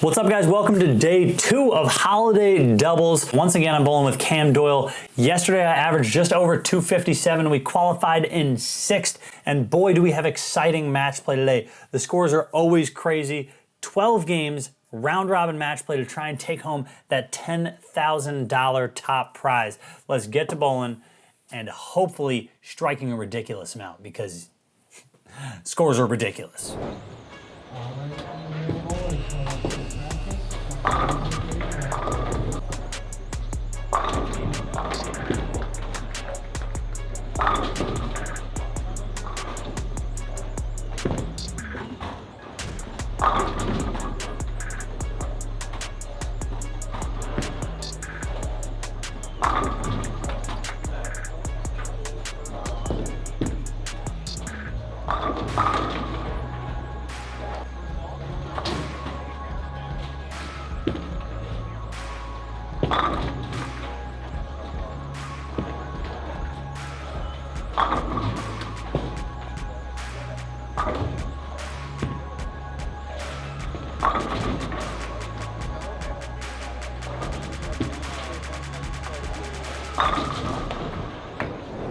What's up, guys? Welcome to day 2 of holiday doubles. Once again, I'm bowling with Cam Doyle. Yesterday, I averaged just over 257. We qualified in 6th, and boy, do we have exciting match play today. The scores are always crazy. 12 games, round robin match play to try and take home that $10,000 top prize. Let's get to bowling and hopefully striking a ridiculous amount because scores are ridiculous.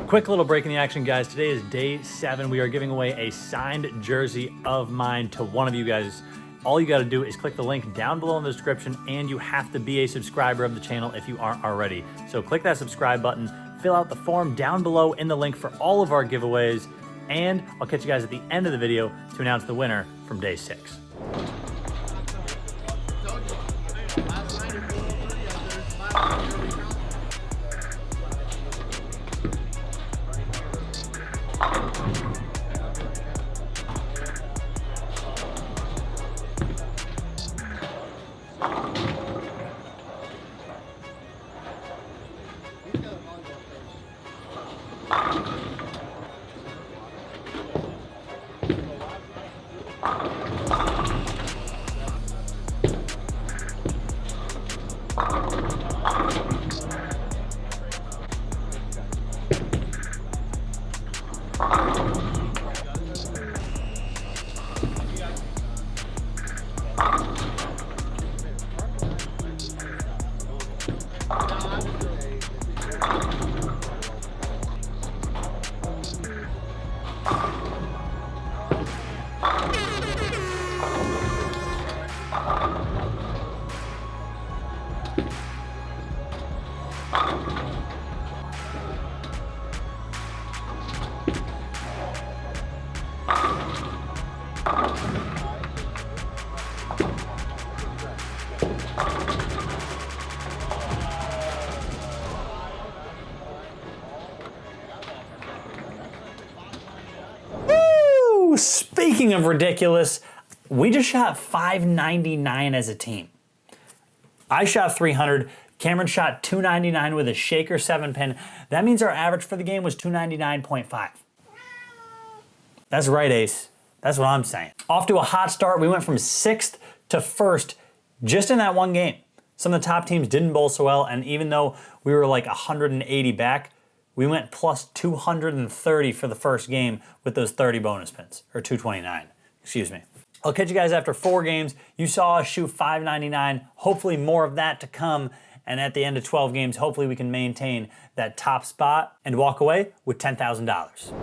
Quick little break in the action, guys. Today is day 7. We are giving away a signed jersey of mine to one of you guys. All you got to do is click the link down below in the description, and you have to be a subscriber of the channel if you aren't already. So click that subscribe button, fill out the form down below in the link for all of our giveaways, and I'll catch you guys at the end of the video to announce the winner from day 6. Speaking of ridiculous, we just shot 599 as a team. I shot 300. Cameron shot 299 with a shaker 7-pin. That means our average for the game was 299.5. That's right, Ace. That's what I'm saying. Off to a hot start. We went from 6th to 1st just in that one game. Some of the top teams didn't bowl so well, and even though we were like 180 back, we went plus 230 for the first game with those 30 bonus pins, or 229, excuse me. I'll catch you guys after 4 games. You saw us shoot 599, hopefully more of that to come, and at the end of 12 games, hopefully we can maintain that top spot and walk away with $10,000.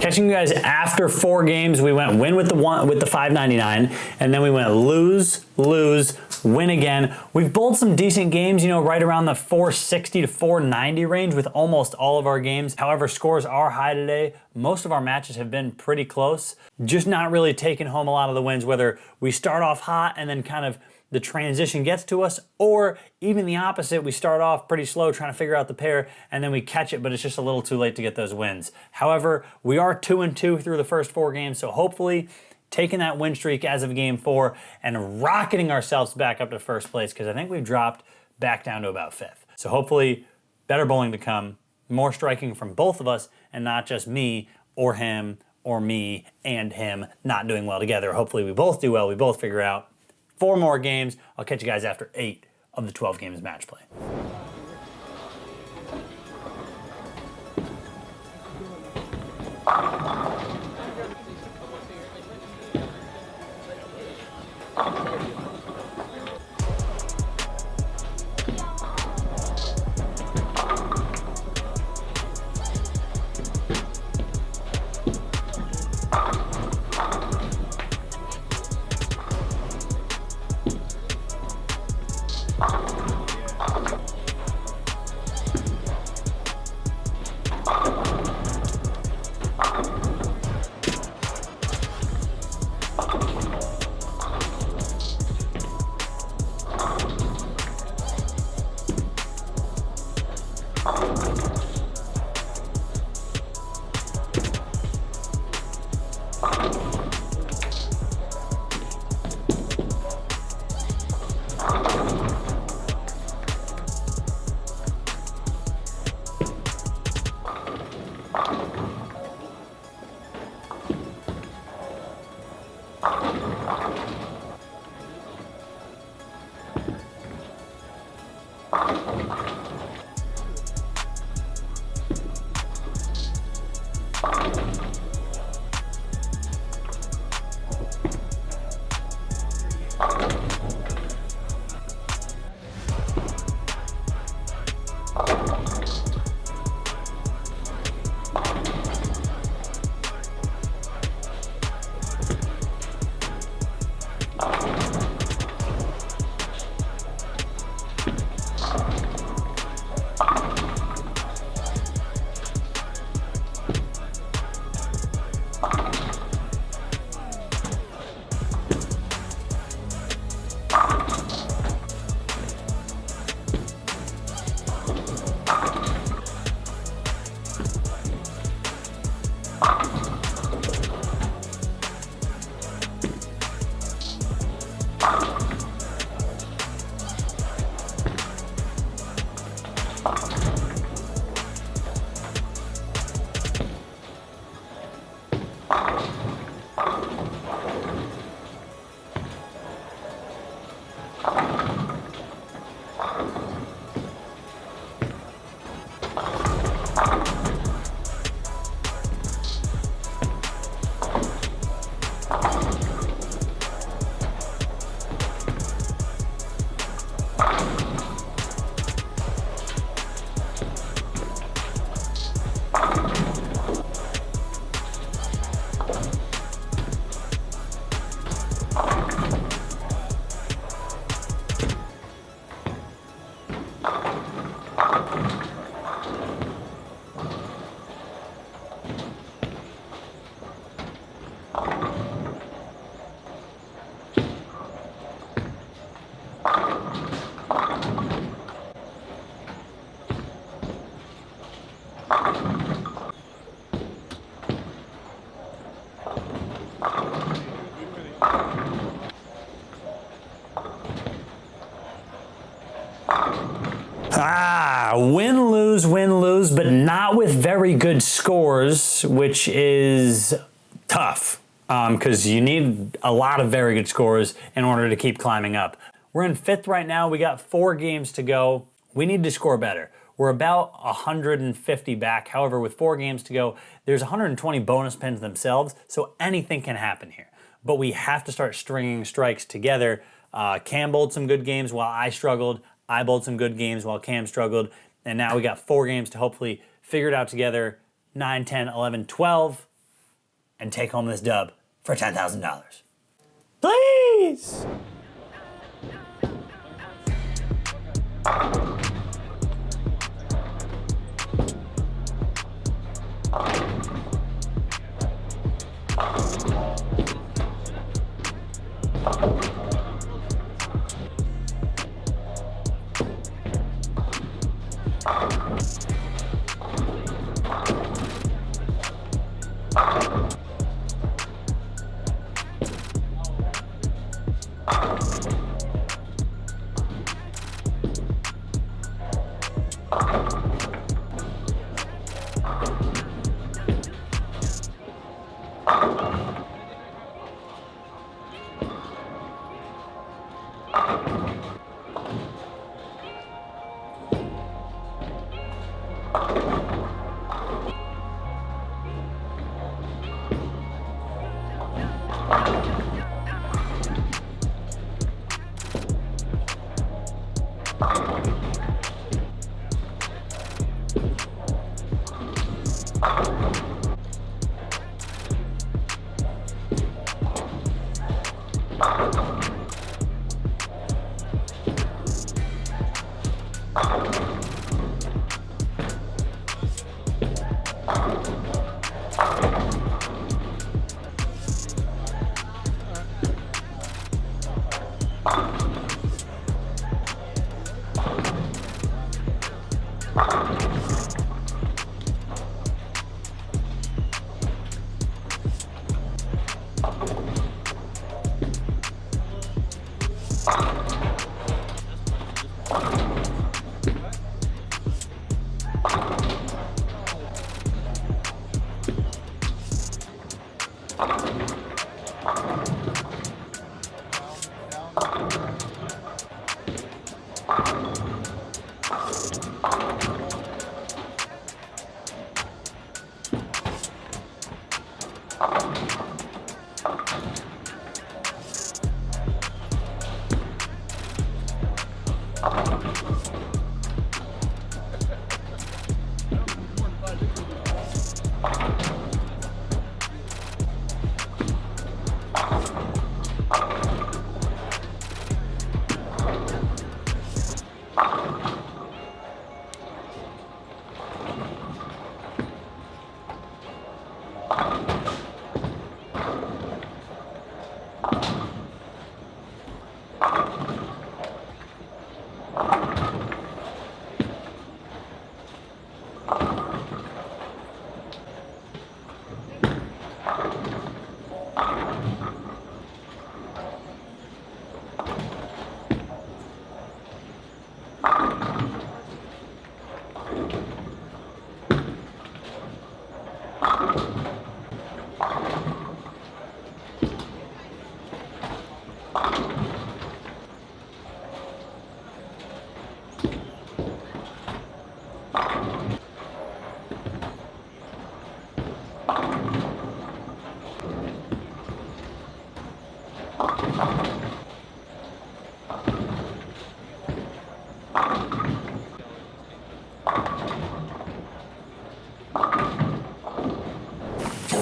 Catching you guys after 4 games, we went win with the 599, and then we went lose, win again. We've bowled some decent games, you know, right around the 460 to 490 range with almost all of our games. However, scores are high today. Most of our matches have been pretty close. Just not really taking home a lot of the wins, whether we start off hot and then kind of the transition gets to us, or even the opposite, we start off pretty slow trying to figure out the pair and then we catch it, but it's just a little too late to get those wins. However, we are 2-2 through the first 4 games, so hopefully taking that win streak as of game 4 and rocketing ourselves back up to first place, because I think we've dropped back down to about 5th. So hopefully better bowling to come, more striking from both of us and not just me or him or me and him not doing well together. Hopefully we both do well, we both figure out 4 more games. I'll catch you guys after 8 of the 12 games match play. Win, lose, but not with very good scores, which is tough because you need a lot of very good scores in order to keep climbing up. We're in 5th right now. We got 4 games to go. We need to score better. We're about 150 back. However, with 4 games to go, there's 120 bonus pins themselves, so anything can happen here. But we have to start stringing strikes together. Cam bowled some good games while I struggled. I bowled some good games while Cam struggled. And now we got 4 games to hopefully figure it out together. 9, 10, 11, 12. And take home this dub for $10,000. Please!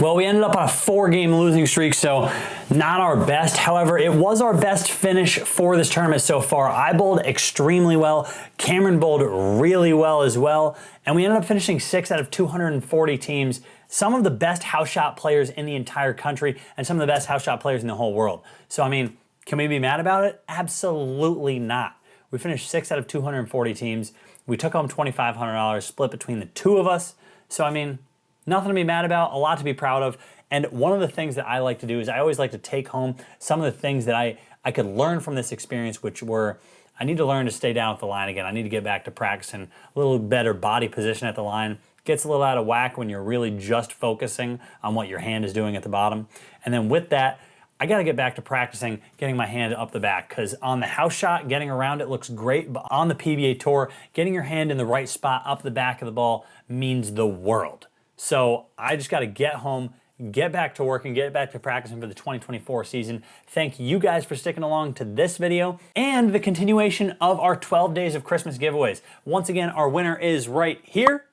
Well, we ended up on a 4-game losing streak, so not our best. However, it was our best finish for this tournament so far. I bowled extremely well. Cameron bowled really well as well. And we ended up finishing 6 out of 240 teams. Some of the best house shot players in the entire country and some of the best house shot players in the whole world. So, I mean, can we be mad about it? Absolutely not. We finished 6 out of 240 teams. We took home $2,500 split between the 2 of us. So, I mean, nothing to be mad about, a lot to be proud of. And one of the things that I like to do is I always like to take home some of the things that I could learn from this experience, which were I need to learn to stay down at the line again. I need to get back to practicing a little better body position at the line. Gets a little out of whack when you're really just focusing on what your hand is doing at the bottom. And then with that, I got to get back to practicing getting my hand up the back, because on the house shot, getting around it looks great, but on the PBA Tour, getting your hand in the right spot up the back of the ball means the world. So I just got to get home, get back to work, and get back to practicing for the 2024 season. Thank you guys for sticking along to this video and the continuation of our 12 days of Christmas giveaways. Once again, our winner is right here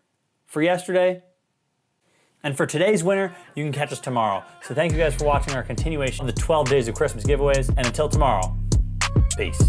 for yesterday. And for today's winner, you can catch us tomorrow. So thank you guys for watching our continuation of the 12 days of Christmas giveaways. And until tomorrow, peace.